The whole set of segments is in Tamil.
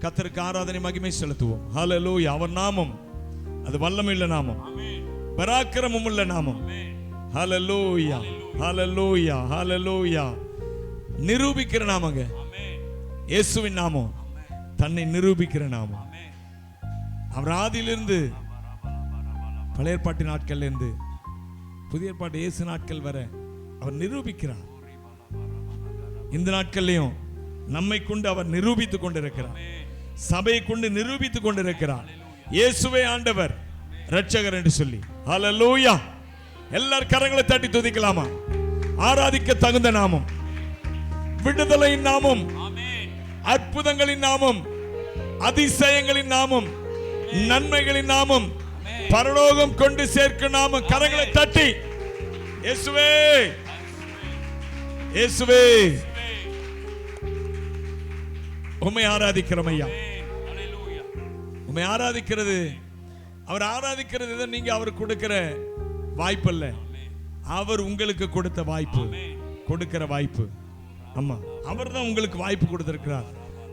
கர்த்தருக்கு ஆராதனை மகிமை செலுத்துவோம். ஹல்லேலூயா. அவர் நாமம் அது வல்லமையுள்ள நாமம், பராக்கிரமம் உள்ள நாமம். ஹல்லேலூயா, ஹல்லேலூயா, ஹல்லேலூயா. நிரூபிக்கிற நாமங்க இயேசுவின் நாமம், தன்னை நிரூபிக்கிற நாமம். அவர் ஆதியிலிருந்து பழைய ஏற்பாட்டு நாட்கள்ல இருந்து புதிய ஏற்பாட்டு இயேசு நாட்கள் வரை அவர் நிரூபிக்கிறார். இந்த நாட்கள்லயும் நம்மை கொண்டு அவர் நிரூபித்துக் கொண்டிருக்கிறார். சபையை கொண்டு நிரூபித்துக் கொண்டிருக்கிறார். இயேசுவே ஆண்டவர் இரட்சகர் என்று சொல்லி. ஹல்லேலூயா. எல்லார் கரங்களை தட்டி துதிக்கலாமா? ஆராதிக்க தகுந்த நாமம், விடுதலையின் நாமம், அற்புதங்களின் நாமம், அதிசயங்களின் நாமம், நன்மைகளின் நாமம், பரலோகம் கொண்டு சேர்க்கும் நாமம். கரங்களை தட்டி இயேசுவே, இயேசுவே உம்மை ஆராதிக்கிறோம் ஐயா. உம்மை ஆராதிக்கிறது, அவர் ஆராதிக்கிறது இதை நீங்க அவர் கொடுக்கிற வாய்ப்பு அல்ல, அவர் உங்களுக்கு கொடுத்த வாய்ப்பு, கொடுக்கிற வாய்ப்பு. ஆமா, அவர் தான் உங்களுக்கு வாய்ப்பு கொடுத்திருக்கிறார்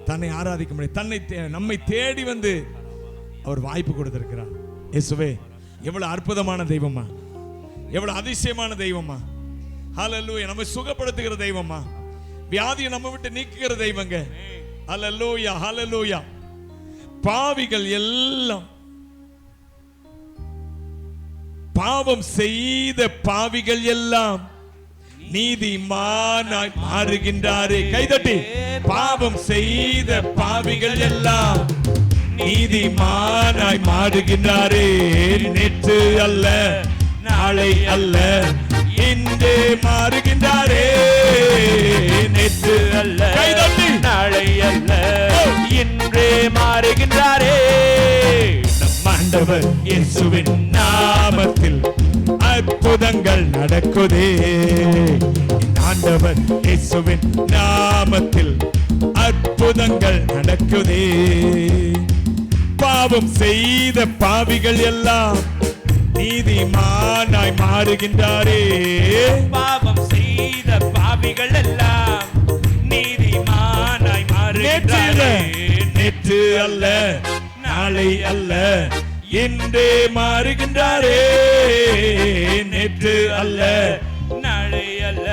தன்னை ஆராதிக்க முடியும். தன்னை நம்மை தேடி வந்து அவர் வாய்ப்பு கொடுத்திருக்கிறார். இயேசுவே எவ்வளவு அற்புதமான தெய்வமா, எவ்வளவு அதிசயமான தெய்வமா. ஹல்லேலூயா. நம்மை சுகப்படுத்துகிற தெய்வமா, வியாதியை நம்ம விட்டு நீக்குகிற தெய்வங்க. ஹல்லேலூயா, ஹல்லேலூயா. பாவிகள் எல்லாம், பாவம் செய்த பாவிகள் எல்லாம் நீதிமானாய் மாறுகின்றாரே. கைதட்டி. பாவம் செய்த பாவிகள் எல்லாம் நீதிமானாய் மாறுகின்றாரே. நேற்று அல்ல, நாளை அல்ல, இன்றே மாறுகின்றாரே. நேற்று அல்ல, கைதட்டி, நாளை அல்ல, இன்றே மாறுகின்றாரே. நம் ஆண்டவர் இயேசுவின் நாமத்தில் அற்புதங்கள் நடக்குதே. ஆண்டவர் இயேசுவின் நாமத்தில் அற்புதங்கள் நடக்குதே. பாவம் செய்த பாவிகள் எல்லாம் நீதிமானாய் மாறுகின்றாரே. பாவம் செய்த பாவிகள் எல்லாம் நீதிமானாய் மாறுகின்றாரே. நேற்று அல்ல, நாளை அல்ல, இன்றே மாறுகின்றாரே. நேற்று அல்ல, நாளை அல்ல,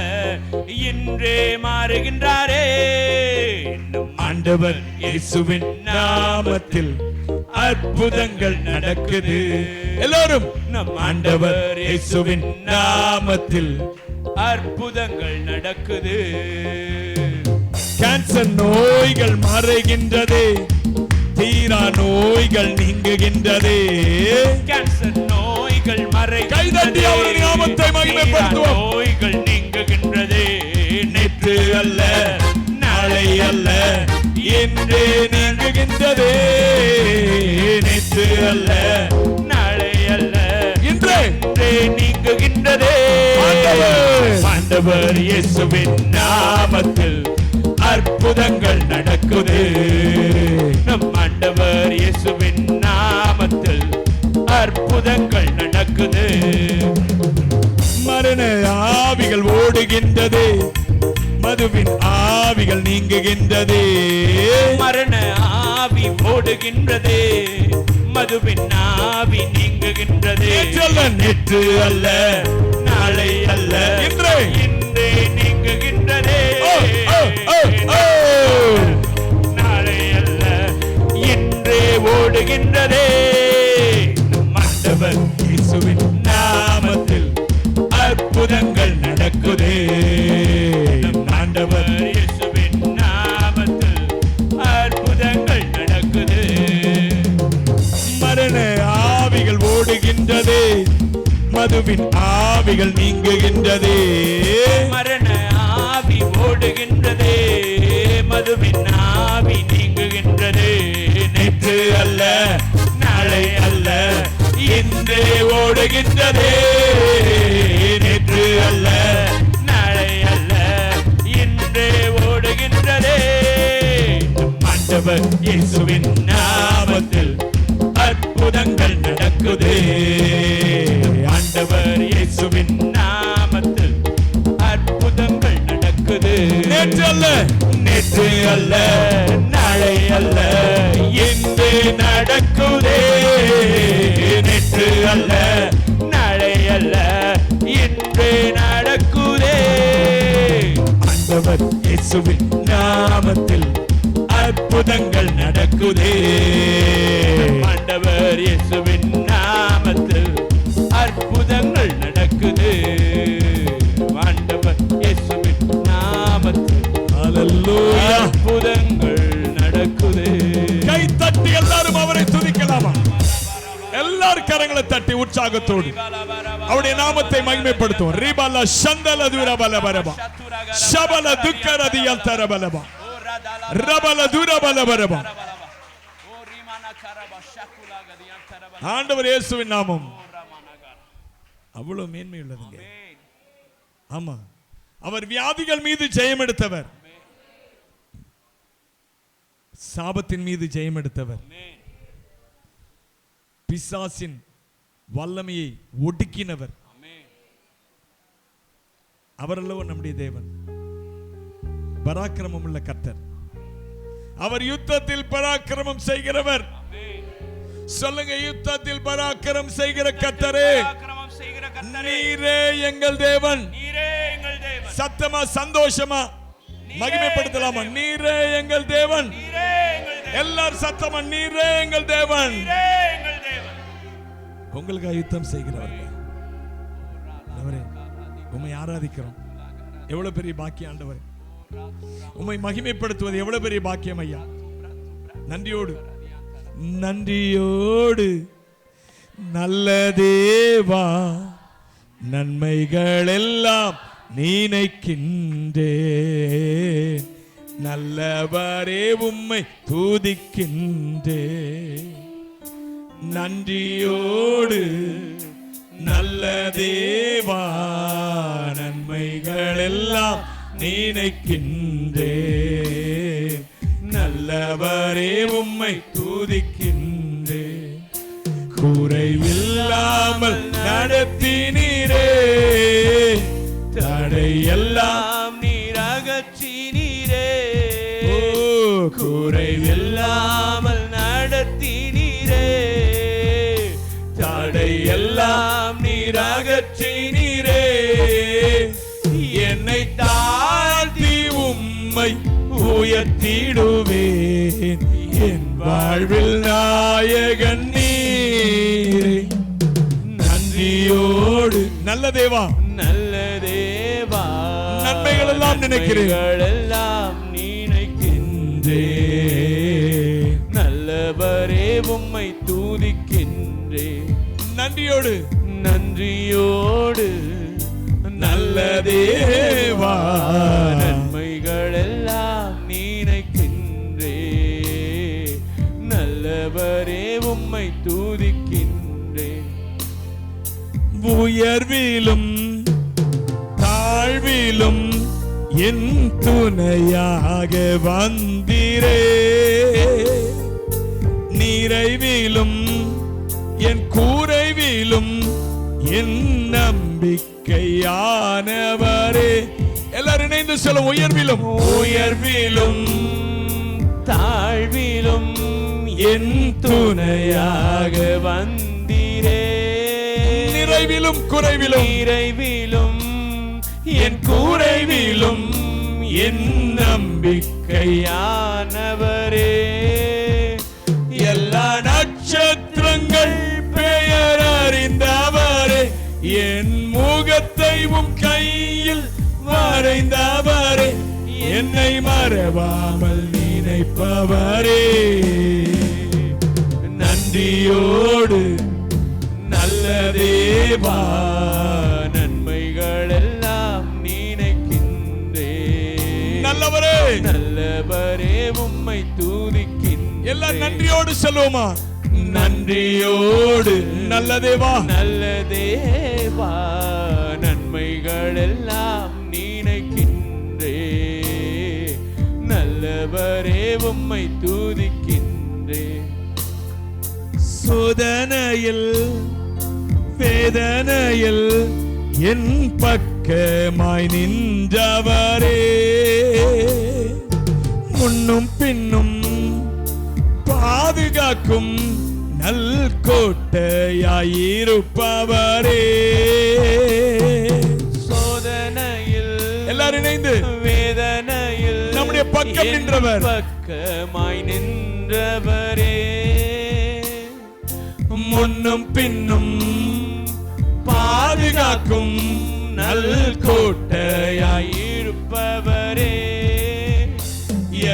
இன்றே மாறுகின்றாரே. ஆண்டவர் இயேசுவின் நாமத்தில் அற்புதங்கள் நடக்குது. எல்லோரும் நம் ஆண்டவர் இயேசுவின் நாமத்தில் அற்புதங்கள் நடக்குது. கேன்சர் நோய்கள் மறைகின்றதே, தீரா நோய்கள் நீங்குகின்றதே. கேன்சர் நோய்கள் கைதட்டி அவருடைய நாமத்தை மகிமைப்படுத்துவோம். நோய்கள் நீங்குகின்றதே. நேற்று அல்ல, நாளை அல்ல, இன்றே நீங்குகின்றதே. நேற்று அல்ல, நாளை அல்ல, இன்றே நீங்குகின்றதே. ஆண்டவர் இயேசுவின் நாமத்தில் அற்புதங்கள் நடக்குது. நம் ஆண்டவர் இயேசுவின் நாமத்தில் அற்புதங்கள் நடக்குது. மரண ஆவிகள் ஓடுகின்றதே, மதுவின் ஆவிகள் நீங்குகின்றதே. மரண ஆவி ஓடுகின்றதே, மதுவின் ஆவி நீங்குகின்றதே. நேற்று அல்ல, நாளை அல்ல, இன்றே நீங்குகின்றதே. நாளை அல்ல, இன்றே ஓடுகின்றதே. ஆண்டவர் இயேசுவின் நாமத்தில் அற்புதங்கள் நடக்குதே. ஆண்டவர் இயேசுவின் நாமத்தில் அற்புதங்கள் நடக்குது. மரண ஆவிகள் ஓடுகின்றதே, மதுவின் ஆவிகள் நீங்குகின்றதே. மரண ஆவி ஓடுகின்றதே, மதுவின் ஆவி நீங்குகின்றதே. நேற்று அல்ல, நாளை அல்ல, இன்றே ஓடுகின்றதே. நேற்று அல்ல, நாளை அல்ல, இன்றே ஓடுகின்றதே. ஆண்டவர் இயேசுவின் நாமத்தில் அற்புதங்கள் நடக்குதே. ஆண்டவர் இயேசுவின் நாமத்தில் அற்புதங்கள் நடக்குது. நேற்று அல்ல, நேற்று அல்ல, நாளை நாளை அல்ல இன்று நடக்குதே, நேற்று அல்ல நாளை அல்ல இன்று நடக்குதே. ஆண்டவர் இயேசுவின் நாமத்தில் அற்புதங்கள் நடக்குதே. ஆண்டவர் இயேசுவின் நாமத்தில் அற்புதங்கள் நடக்குது. ஆண்டவர் இயேசுவின் நாமத்தில் ஹல்லேலூயா அற்புதங்கள் நடக்குது. கை தட்டி எல்லாரும் அவரை துதிக்கலாமா? எல்லாரும் கரங்களை தட்டி உற்சாகத்தோடு அவருடைய நாமத்தை மகிமைப்படுத்துவோம். ரிபல சந்தல துரபல பரபா ஷபல துக்கரதியல் தரபலபா ரபல துரபல பரபா. ஆண்டவர் இயேசுவின் நாமம் அவ்வளவு மேன்மை உள்ளதுங்க. ஆமா, அவர் வியாதிகள் மீது ஜெயம் எடுத்தவர், சாபத்தின் மீது ஜெயம் எடுத்தவர், பிசாசின் வல்லமையை ஒடுக்கினவர். அவரல்லவோ நம்முடைய தேவன், பராக்கிரமம் உள்ள கர்த்தர். அவர் யுத்தத்தில் பராக்கிரமம் செய்கிறவர். சொல்லுங்க, யுத்தத்தில் பராக்கிரமம் செய்கிற கர்த்தரே, நீரே எங்கள் தேவன். சத்தமா சந்தோஷமா மகிமைப்படுத்தலாமா? நீரே எங்கள் தேவன். எல்லாரும் சத்தமா நீரே எங்கள் தேவன். உங்களுக்கு யுத்தம் செய்கிறவர்கள் உம்மை ஆராதிக்கிறோம். எவ்வளவு பெரிய பாக்கியம் ஆண்டவரே. உம்மை மகிமைப்படுத்துவது எவ்வளவு பெரிய பாக்கியம் ஐயா. நன்றியோடு நன்றியோடு நல்ல தேவா, நன்மைகள் எல்லாம் நினைக்கின்றே, நல்லவரே உம்மை துதிக்கின்றே. நன்றியோடு நல்ல தேவா, நன்மைகள் எல்லாம் நினைக்கின்றே, நல்லவரே உம்மை துதிக்கின்றே. குறைவில்லாமல் நடத்தினீரே, தடையெல்லாம் நீரகற்றினீரே. குறைவில்லாமல் நடத்தினீரே, தடையெல்லாம் நீரகற்றினீரே. என்னை தாழ்த்தி உம்மை உயர்த்திடுவேன், என் வாழ்வில் நாயகன் நீரே. நன்றியோடு நல்ல தேவா, நல்ல தேவா, நன்மைகள் எல்லாம் நினைக்கிறேன், எல்லாம் நினைக்கின்றே, நல்லவரே உம்மை துதிக்கின்றே. நன்றியோடு நன்றியோடு நல்ல தேவா, நன்மைகள் எல்லாம் நினைக்கின்றே, நல்லவரே உம்மை துதிக்கின்றே. உயர்விலும் தாழ்விலும் என் துணையாக வந்தீரே, நிறைவிலும் என் குறைவிலும் என் நம்பிக்கையானவரே. எல்லாரும் இணைந்து சொல்லும், உயர்விலும் உயர்விலும் தாழ்விலும் என் துணையாக வந்தீரே, நிறைவிலும் குறைவிலும், நிறைவிலும் என் குறைவிலும் என் நம்பிக்கையானவரே. எல்லா நட்சத்திரங்கள் பெயர் அறிந்தவரே, என் முகத்தை உம் கையில் வரைந்தவரே, என்னை மறவாமல் நினைப்பவரே. நன்றியோடு நல்ல தேவா, நன்மைகள் எல்லாம் நினைக்கின்றே, நல்லவரே, நல்லவரே உம்மை துதிக்கின்றே. எல்லாம் நன்றியோடு சொல்லுவோமா? நன்றியோடு நல்ல தேவா, நல்ல தேவா, நன்மைகள் எல்லாம் நினைக்கின்றே, நல்லவரே உம்மை துதிக்கின்றே. சோதனையில் வேதனையில் என் பக்கமாய் நின்றவரே, முன்னும் பின்னும் பாதுகாக்கும் நல் கோட்டையாயிருப்பவரே. சோதனையில் எல்லாரும் இணைந்து வேதனையில் நம்முடைய பக்கம் நின்றவர், பக்கமாய் நின்றவரே. முன்னும் பின்னும் பாதுகாக்கும் நல் கோட்டையாயிருப்பவரே.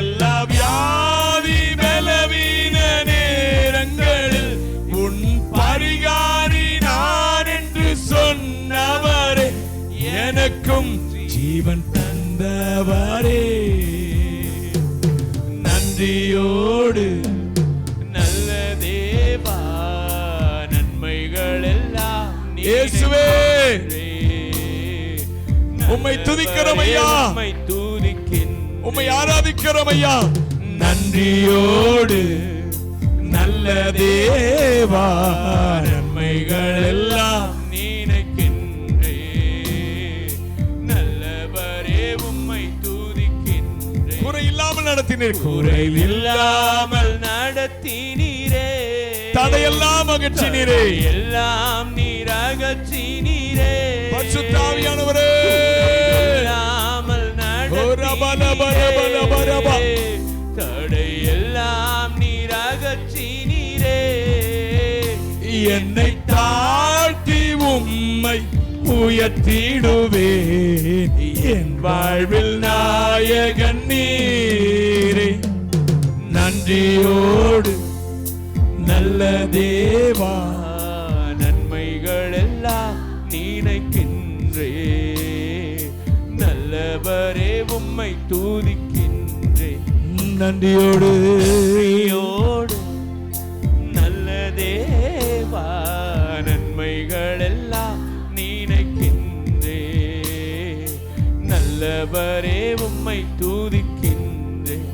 எல்லா வியாதி பலவீன நேரங்களில் உன் பரிகாரி நான் என்று சொன்னவரே, எனக்கும் ஜீவன் தந்தவரே. நன்றியோடு நல்ல தேவா, நன்மைகள் எல்லாம் இயேசுவே உம்மை துதிக்கிறோம் ஐயா, உம்மை துதிக்கின்றேன், உம்மை ஆராதிக்கிறோம் ஐயா. நன்றியோடு நல்ல தேவா, நன்மைகள் எல்லாம் நினைக்கின்றேன். நல்லவரே உம்மை துதிக்கின்றேன். குறையில்லாமல் நடத்தினீர், குறைவில்லாமல் நடத்தினீரே. தடையெல்லாம் அகற்றினீரே, எல்லாம் நீர் அகற்றினீரே. பரிசுத்த ஆவியானவரே, இல்லாமல் பரபரபரபரபரப. தடையெல்லாம் நீர் அகற்றினீரே. என்னை தாழ்த்தி உம்மை உயர்த்திடுவேன், என் வாழ்வில் நாயகன் நீரே. நன்றியோடு நல்ல தேவா, நன்மைகள் எல்லாம் நினைக்கின்றே. நல்லவரே உம்மை துதிக்கின்றேன். நன்றியோடு நல்ல தேவா, நன்மைகள் எல்லாம் நினைக்கின்றே. நல்லவரே உம்மை துதிக்கின்றேன்.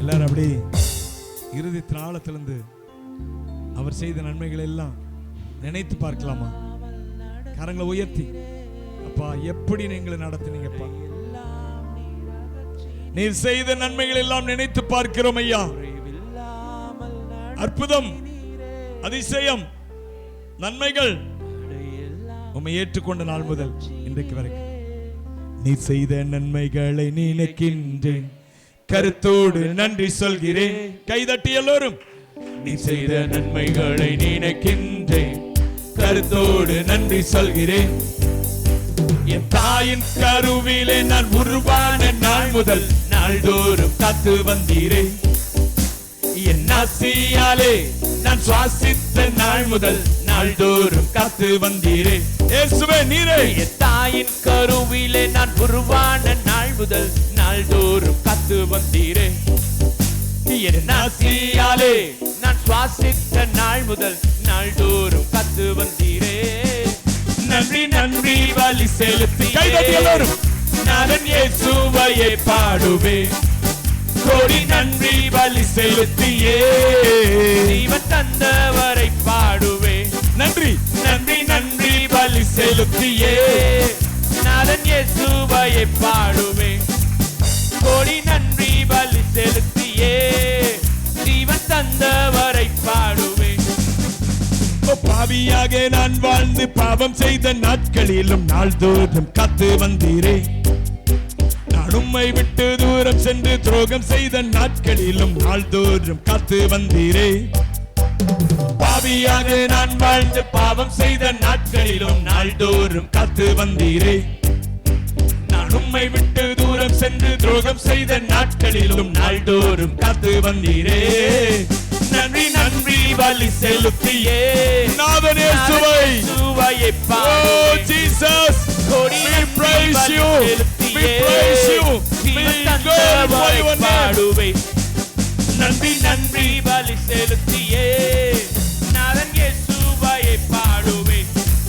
எல்லாரும் அப்படி இறுதி ஆழத்திலிருந்து அவர் செய்த நன்மைகள் எல்லாம் நினைத்து பார்க்கலாமா? கரங்களை உயர்த்தி, அப்பா எப்படி நீங்களை நடத்தினீங்கப்பா, நீர் செய்த நன்மைகள் எல்லாம் நினைத்து பார்க்கிறோம் ஐயா. அற்புதம், அதிசயம், நன்மைகள் உம்மை ஏற்றுக்கொண்ட நாள் முதல் இன்றைக்கு வரைக்கும் நீ செய்த நன்மைகளை நினைக்கின்றேன், கருத்தோடு நன்றி சொல்கிறேன். கைதட்டி எல்லோரும். நீ செய்த நன்மைகளை நினைக்கின்றேன், கருத்தோடு நன்றி சொல்கிறேன். என் தாயின் கருவிலே நான் உருவான நாள் முதல் நாள்தோறும் காத்து வந்தீரே. என் நாசியாலே நான் சுவாசித்த நாள் முதல் நாள்தோறும் காத்து வந்தீரே. இயேசுவே நீரே. என் தாயின் கருவிலே நான் உருவான நாள் முதல் நாள்தோறும் காத்து வந்தீரே. என் நாசியாலே நான் சுவாசித்த நாள் முதல் நாள்தோறும் காத்து வந்தீரே. நன்றி நன்றி வலி செலுத்தி கைதட்டி எல்லோரும் நான் இயேசுவையே பாடுவேன். கோடி நன்றி வலி செலுத்தியே ஜீவன் தந்தவரை பாடுவே. நன்றி நன்றி நன்றி வலி செலுத்தியே நான் இயேசுவையே பாடுவே. கோடி நன்றி பலி செலுத்தியே ஜீவன் தந்தவரை பாடுவே. பாவியாக நான் வாழ்ந்து பாவம் செய்த நாட்களிலும் நாள்தோறும் காத்து வந்தீரே. நான் உம்மை விட்டு தூரம் சென்று துரோகம் செய்த நாட்களிலும் நாள்தோறும் காத்து வந்தீரே. பாவியாக நான் வாழ்ந்து பாவம் செய்த நாட்களிலும் நாள்தோறும் காத்து வந்தீரே. நான் உம்மை விட்டு தூரம் சென்று துரோகம் செய்த நாட்களிலும் நாள்தோறும் காத்து வந்தீரே. நன்றி நன்றி பலி செலுத்தியே நாதன் இயேசுவை பாடுவே. Jesus, we praise you, we praise you, we glorify your name. பாடுவே. நன்றி நன்றி பலி செலுத்தியே நாதன் இயேசுவை பாடுவே.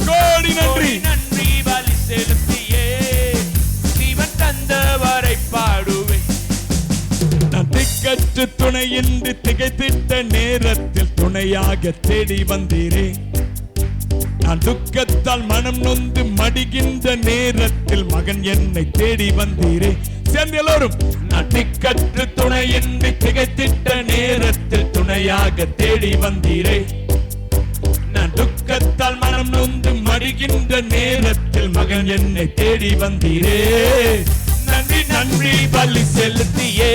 கோடி நன்றி நன்றி பலி செலுத்தியே ஜீவன் தந்தவரை பாடுவே. நான் திக்கற்று துணையின்றி திகைத்திட்ட நேரத்தில் துணையாக தேடி வந்தீரே. நான் துக்கத்தால் மனம் நொந்து மடிகின்ற நேரத்தில் மகன் என்னை தேடி வந்தீரே. சேர்ந்து எல்லாரும். நட்டிக்கற்று துணையின்றி திகைத்திட்ட நேரத்தில் துணையாக தேடி வந்தீரே. நான் துக்கத்தால் மனம் நொந்து மடிகின்ற நேரத்தில் மகன் என்னை தேடி வந்தீரே. நன்றி நன்றி பலி செலுத்தியே,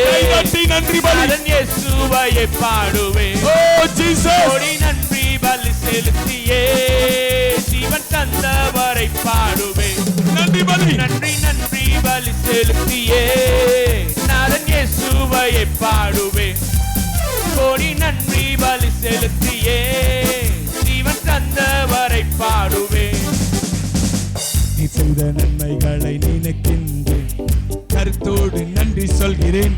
நன்றி பலி இயேசுவை பாடுவேன். ஓ ஜீசஸ், நன்றி பலி செலுத்தியே, ஜீவன் தந்தவரை பாடுவேன். நன்றி பலி, நன்றி நன்றி பலி செலுத்தியே, நாதன் இயேசுவை பாடுவேன். கோடி நன்றி பலி செலுத்தியே, ஜீவன் தந்தவரை பாடுவேன். நீ செய்த நன்மைகளை நினைக்கின்றேன், கருத்தோடு நன்றி சொல்கிறேன்.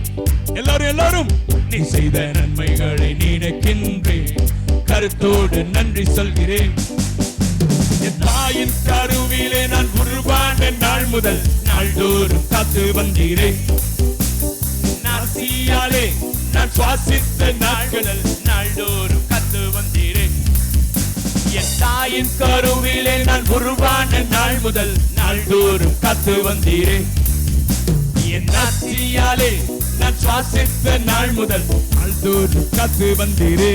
எல்லாரும் எல்லாரும். நீ செய்த நன்மைகளை நினைக்கின்றேன், கருத்தோடு நன்றி சொல்கிறேன். என் தாயின் கருவிலே நான் உருவான நாள் முதல் நாள்தோறும் காத்து வந்தீரே. நாசியாலே நான் சுவாசித்த நாட்கள் நாள்தோறும் காத்து வந்தீரே. என் தாயின் கருவிலே நான் உருவான நாள் முதல் நாள்தோறும் காத்து வந்தீரே. என் நாசியாலே நான் சுவாசித்த நாள் முதல் நாள்தோறும் காத்து வந்தீரே.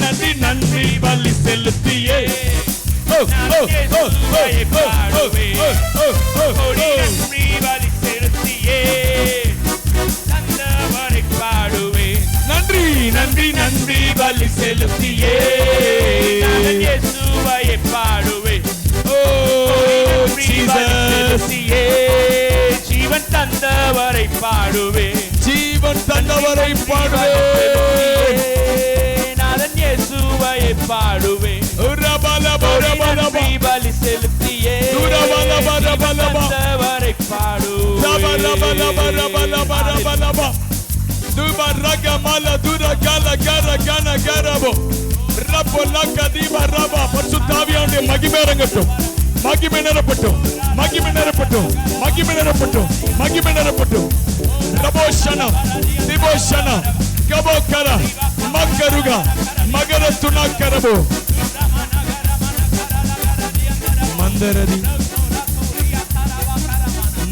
நன்றி நன்றி பலி செலுத்தியே, நன்றி பலி செலுத்தியே, தந்தவரை பாடுவேன். நன்றி நன்றி நன்றி பலி செலுத்தியே, இயேசுவை பாடுவேன். ஓ ஜீசஸ், ஜீவன் தந்தவரை பாடுவேன். ஜீவன் தந்தவரை பாடுவேன். நாதன் இயேசுவை பாடுவேன். நன்றி பலி செலுத்தியே, தந்தவரை பாடுவேன். மகிமை இறங்கட்டும், மகிமை நிரப்பட்டும், மகிமை நிரப்பட்டும், மகிமை நிரப்பட்டும், மகிமை நிரப்பட்டும். ரபோஷனா திபோஷனா கபோகரா மக்கருகா மகரத்துனா கரபோ மந்தரதி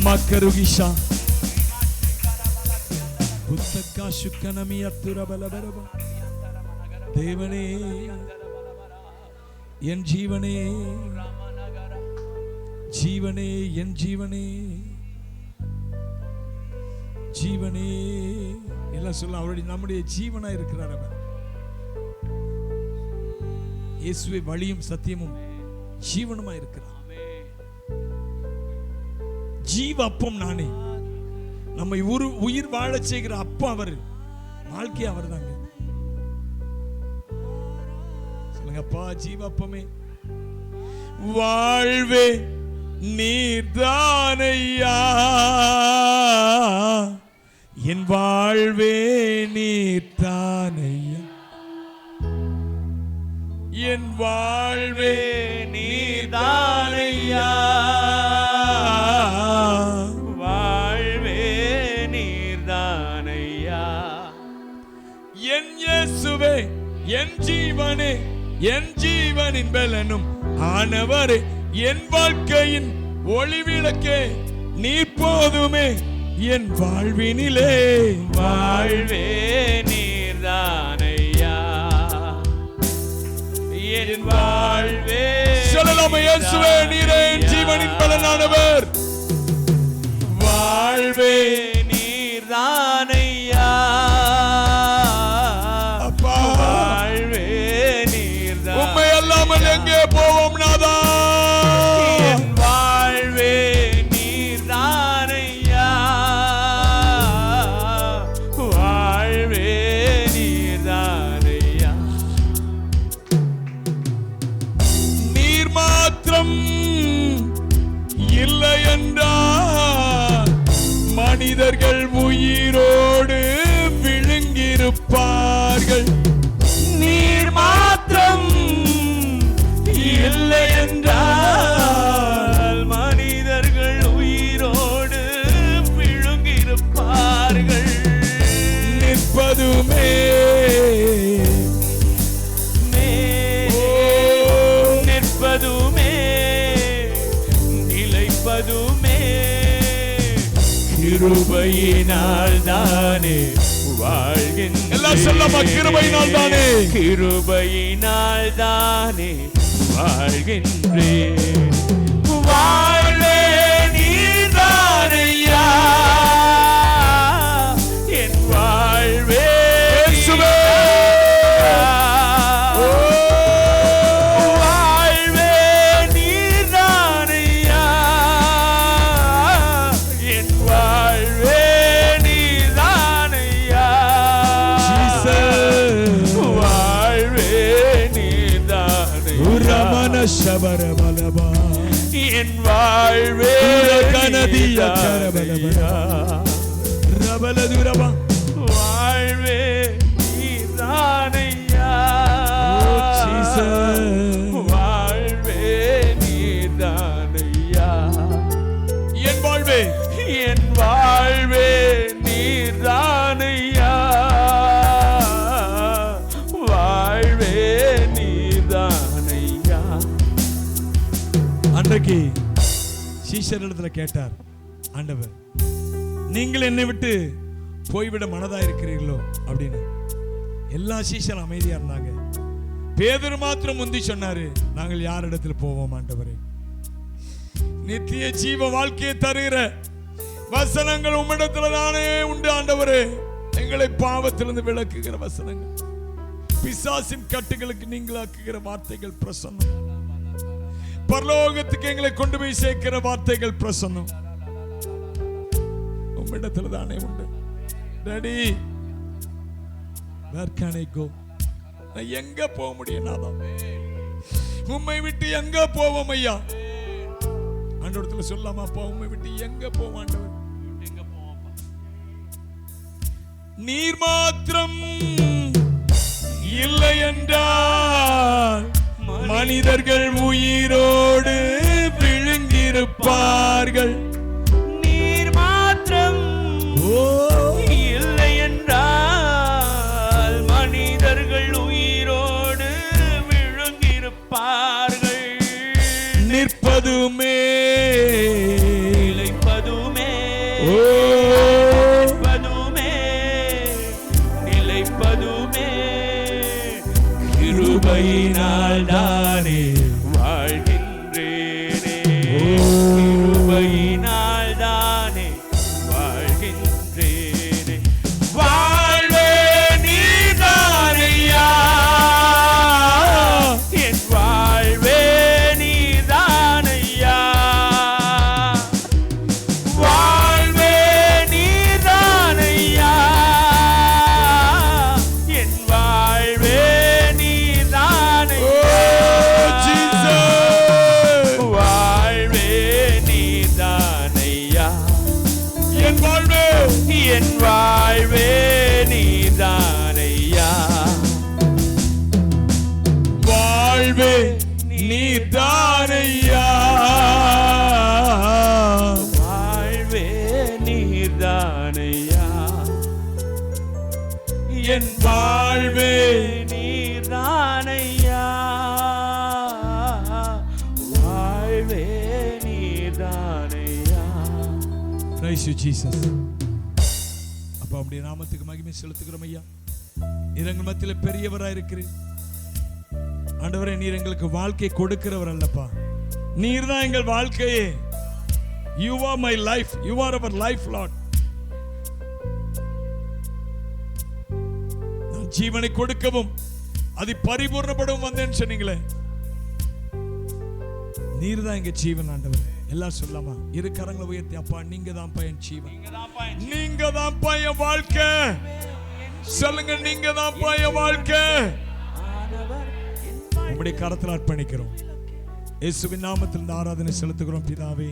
மக்கருகிஷா புத்தகா சுக்கனமி அத்துரபலபரப. தேவனே, என் ஜீவனே, ஜீவனே, என் ஜீவனே, ஜீவனே எல்லாம் சொல்ல. அவருடைய நம்முடைய ஜீவனா இருக்கிறார் அவர். இயேசுவே வழியும் சத்தியமும் ஜீவனுமா இருக்கிறார். ஜீவ அப்பம் நானே. நம்மை உயிர் வாழச் செய்கிற அப்பம் அவர். வாழ்க்கை அவர் தாங்க. சொல்லுங்கப்பா, ஜீவ அப்பமே. வாழ்வே நீர்தானையா, என் வாழ்வே நீர்தானையா, என் வாழ்வே நீர்தானையா, வாழ்வே நீர்தானையா. என் இயேசுவே, என் ஜீவனே, என் ஜீவனின் பலனும் ஆனவரே, என் வாழ்க்கையின் ஒளிவிளக்கே, நீர் போதுமே என் வாழ்வினிலே. வாழ்வே நீர்தானையா, என் வாழ்வே. சொல்லலாமா? இயேசுவே நீரே என் ஜீவனின் பலனானவர். வாழ்வே நீர்தானையா, அப்பா வாழ்வே நீர்தான். உம்மை அல்லாமல் எங்கே போவோம் நாதா? என் வாழ்வே நீர்தானையா, வாழ்வே நீர்தானையா. நீர் மாத்திரம் இல்லை என்றால் மனிதர் கிருபையினால் தானே வாழ்கின்றேன். எல்லாம் சொல்லமா, கிருபையினால் தானே, கிருபையினால் தானே வாழ்கின்றேன். வாழ்வே நீதானையா, என் வாழ்வே இயேசுவே. வாழ்வே நீதானையா, என் வாழ்வே நீதானையா, வாழ்வே நீதானையா, உரமன சபரபலபா, என் வாழ்வே கனதிய கரபலபா, ரபலதுரபா, வாழ்வே நீதானையா, வாழ்வே நீதானையா, என் வாழ்வே, என் வாழ்வே நீதானையா, வாழ்வே நீதானையா. அன்றைக்கு சீஷரிடத்துல கேட்டார் ஆண்டவர், நீங்கள் என்னை விட்டு போய்விட மனதா இருக்கிறீர்களோ அப்படின்னு. எல்லா சீஷரும் அமைதியா இருந்தாங்க. பேதுரு மாத்திரம் முந்தி சொன்னாரு, நாங்கள் யாரிடத்துல போவோம் ஆண்டவரே? நித்திய ஜீவ வாழ்க்கையை தருகிற வசனங்கள் உம்மிடத்துல தானே உண்டு ஆண்டவரே. எங்களை பாவத்திலிருந்து விளக்குகிற வசனங்கள், பிசாசின் கட்டுகளுக்கு நீங்களாக்குகிற வார்த்தைகள் பிரசன்னம், பரலோகத்துக்கு எங்களை கொண்டு போய் சேர்க்கிற வார்த்தைகள் பிரசன்னம் உம்மிடத்துல தானே உண்டு. Daddy, where can I go? நான் எங்க போக முடியும்? நாதான் உம்மை விட்டு எங்க போவோம் ஐயா? ஆண்டவரத்துல சொல்லாமா, அப்பா உம்மை விட்டு எங்க போவோம் ஆண்டவர்? நீர் மாத்திரம் இல்லை என்றால் மனிதர்கள் உயிரோடு விழுங்கியிருப்பார்கள். நீர் மாத்திரம் இல்லை என்றால் மனிதர்கள் உயிரோடு விழுங்கியிருப்பார்கள். நிற்பதுமே நிலைப்பதுமே நிற்பதுமே நிலைப்பதுமே கிருபையினால் தானே வாழ்கின்றேனே, கிருபையினால் தானே வாழ்கின்றேனே, வாழ்வே நீதானையா, என் வாழ்வே நீதானையா, வாழ்வே நீதானையா, என் வாழ்வே நீதானையா, வாழ்வே நீதானையா, என் வாழ்வே, என் வாழ்வே நீதானையா, வாழ்வே நீதானையா, வாழ்வே நீதானையா, என் வாழ்வே. நீதானையா, வாழ்வே நீதானையா. Praise you, Jesus. அப்பா உம்முடைய நாமத்துக்கு மகிமை செலுத்துகிறோம் ஐயா. நீர் எங்கள் மத்தியில பெரியவராய் இருக்கிறீர் ஆண்டவரே. நீர் எங்களுக்கு வாழ்க்கை கொடுக்கிறவர் அல்லப்பா, நீர் தான் எங்கள் வாழ்க்கையே. You are my life, you are our life, Lord. நான் ஜீவனை கொடுக்கவும் அது பரிபூர்ணப்படவும் வந்தேன்னு சொன்னீங்களே. நீர் தான் எங்க ஜீவன் ஆண்டவர். எல்லாம் சொல்லாமா, இரு கரங்களை உயர்த்தி, அப்பா நீங்க தான் என் ஜீவன், நீங்க தான் என் வாழ்க்கை. சொல்லுங்க, நீங்க தான் என் வாழ்க்கை. உம்முடைய கரத்தில் அர்ப்பணிக்கிறோம். இயேசுவின் நாமத்தில் ஆராதனை செலுத்துகிறோம் பிதாவே.